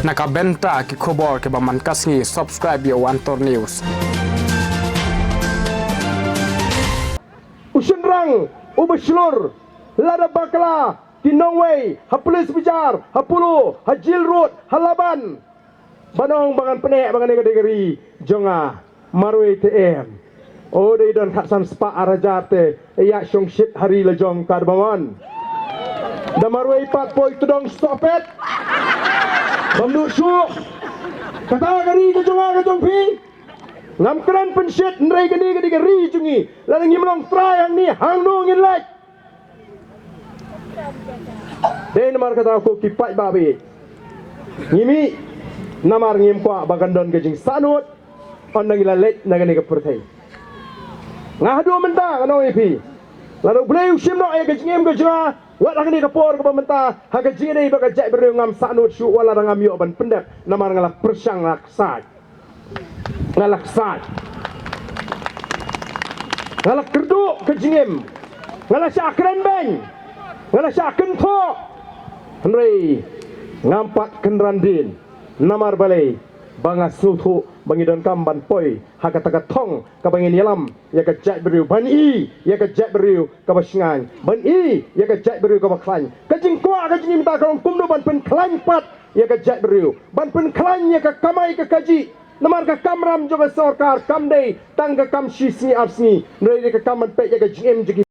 Nakabenta ki khobor ke baman kasngi subscribe yo Antor News. Usunrang ubeslur lada bakla di Nongway hapulis bijar hapulu hajil road halaban banong bangan penek bangan negeri jonga marwe tm ode don khatsan spa arajate ya syongshit hari lejong kadbangon da marwe pat poi tudong stopet bamdu syuk kata gari ke jonga ke jongpi ngam keren pensyet nrai gedi geri jungi lalang ngimlong try hang ni hang no ngin lek den namar kata aku kipai babi ngimi namar ngim kwa bagandon gejing sanut on nangila lek nagani ke pertai ngahdu mentang no ipi lalu bleu simno ay gejing gejra wat nagani ke por ke mentang ha gejing ni bagajai bereu ngam sanut syu wala ngam yo ban pendek namar ngala persyang laksat ngalaksat ngalak kerduk kejingim ngalasya keren beng ngalasya kentho henry ngampat kenrandin namar balai banga sutu bangidon kamban poi hakataka thong kabangin yalam ya ka jat beriu ban i ya ka jat beriu ka basngan ban i ya ka jat beriu ka baklan kejing kwa kejing minta kalong kumdu ban pen klan pat ya ka jat beriu ban pen klan ya ka kamai ka kaji namar ka kamram juga sorkar kamdei tang ka kam shisni apsni nrei ka kaman pe ya ka jim jigi